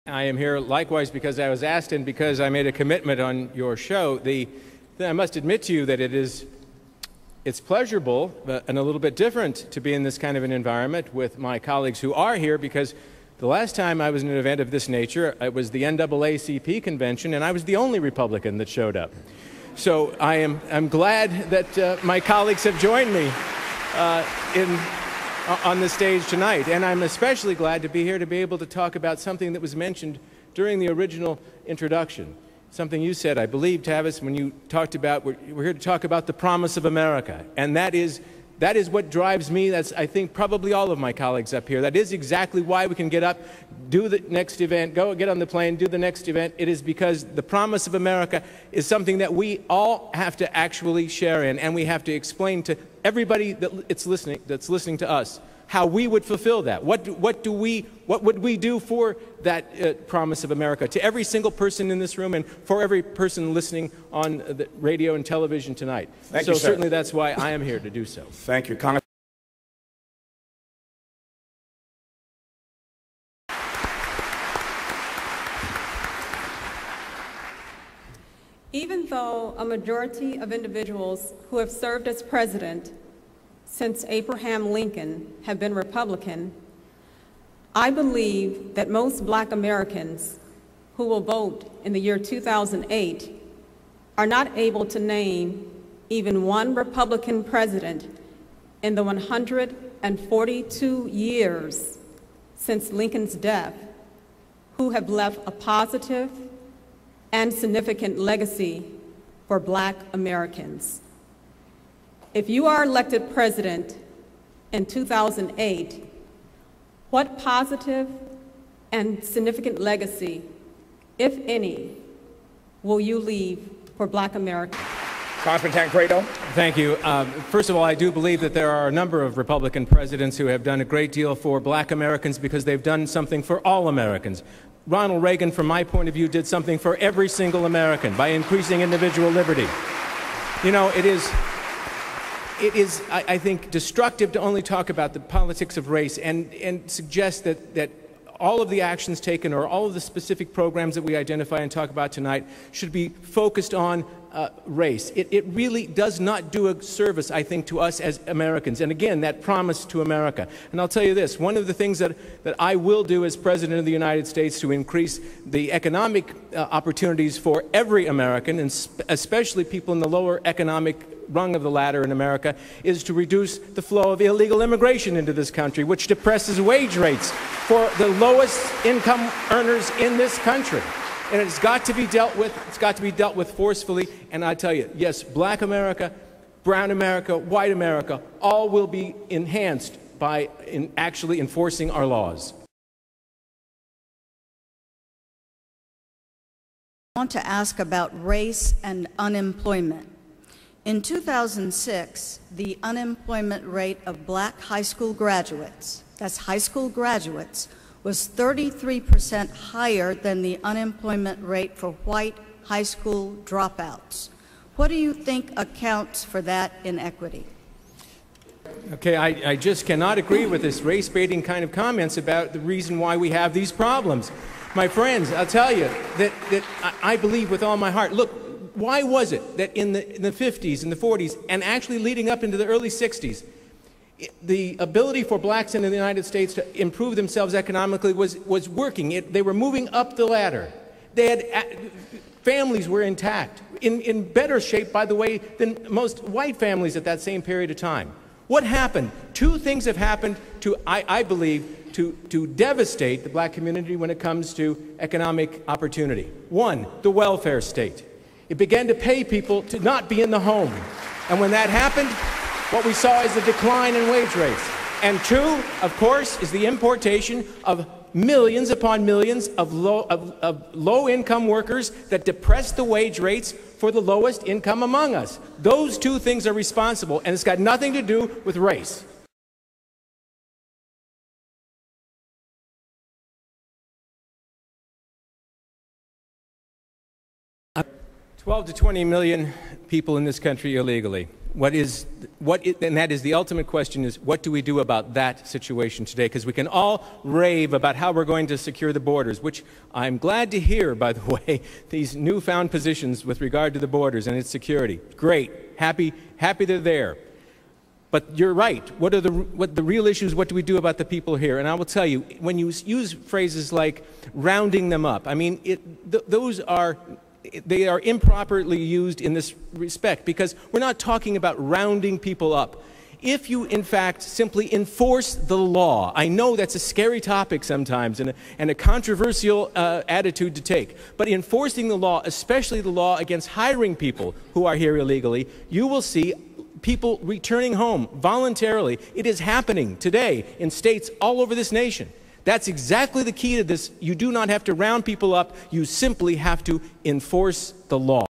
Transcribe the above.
I am here likewise because I was asked and because I made a commitment on your show. I must admit to you that it's pleasurable and a little bit different to be in this kind of an environment with my colleagues who are here, because the last time I was in an event of this nature, it was the NAACP convention, and I was the only Republican that showed up. So I'm glad that my colleagues have joined me on the stage tonight, and I'm especially glad to be here to be able to talk about something that was mentioned during the original introduction. Something you said, I believe, Tavis, when you talked about, we're here to talk about the promise of America, and that is what drives me. That's, I think, probably all of my colleagues up here. That is exactly why we can get up, do the next event, go get on the plane, do the next event. It is because the promise of America is something that we all have to actually share in, and we have to explain to everybody that's listening to us how we would fulfill that. What would we do for that promise of America, to every single person in this room and for every person listening on the radio and television tonight. Thank you, sir. Certainly that's why I am here to do so. Thank you, Congressman. Even though a majority of individuals who have served as president since Abraham Lincoln have been Republican, I believe that most Black Americans who will vote in the year 2008 are not able to name even one Republican president in the 142 years since Lincoln's death who have left a positive and significant legacy for Black Americans. If you are elected president in 2008, what positive and significant legacy, if any, will you leave for Black America? Congressman Tancredo. Thank you. First of all, I do believe that there are a number of Republican presidents who have done a great deal for Black Americans because they've done something for all Americans. Ronald Reagan, from my point of view, did something for every single American by increasing individual liberty. You know, it is, I think, destructive to only talk about the politics of race and suggest that all of the actions taken or all of the specific programs that we identify and talk about tonight should be focused on race. It really does not do a service, I think, to us as Americans. And again, that promise to America. And I'll tell you this, one of the things that I will do as President of the United States to increase the economic opportunities for every American, and especially people in the lower economic rung of the ladder in America, is to reduce the flow of illegal immigration into this country, which depresses wage rates for the lowest income earners in this country. And it's got to be dealt with. It's got to be dealt with forcefully. And I tell you, yes, Black America, brown America, white America, all will be enhanced by actually enforcing our laws. I want to ask about race and unemployment. In 2006, the unemployment rate of Black high school graduates, that's high school graduates, was 33% higher than the unemployment rate for white high school dropouts. What do you think accounts for that inequity? Okay, I just cannot agree with this race-baiting kind of comments about the reason why we have these problems. My friends, I'll tell you that I believe with all my heart. Look, why was it that in the 50s and the 40s and actually leading up into the early 60s, the ability for blacks in the United States to improve themselves economically was working? They were moving up the ladder. They had families were intact, in better shape, by the way, than most white families at that same period of time. What happened? Two things have happened to, I believe, to devastate the Black community when it comes to economic opportunity. One, the welfare state. It began to pay people to not be in the home. And when that happened, what we saw is a decline in wage rates. And two, of course, is the importation of millions upon millions of low-income workers that depress the wage rates for the lowest income among us. Those two things are responsible, and it's got nothing to do with race. 12 to 20 million people in this country illegally. and that is the ultimate question, is what do we do about that situation today? Because we can all rave about how we're going to secure the borders, which I'm glad to hear, by the way, these newfound positions with regard to the borders and its security. Great. Happy they're there. But you're right. What the real issues, what do we do about the people here? And I will tell you, when you use phrases like rounding them up, I mean, they are improperly used in this respect, because we're not talking about rounding people up. If you, in fact, simply enforce the law, I know that's a scary topic sometimes and a controversial attitude to take, but enforcing the law, especially the law against hiring people who are here illegally, you will see people returning home voluntarily. It is happening today in states all over this nation. That's exactly the key to this. You do not have to round people up. You simply have to enforce the law.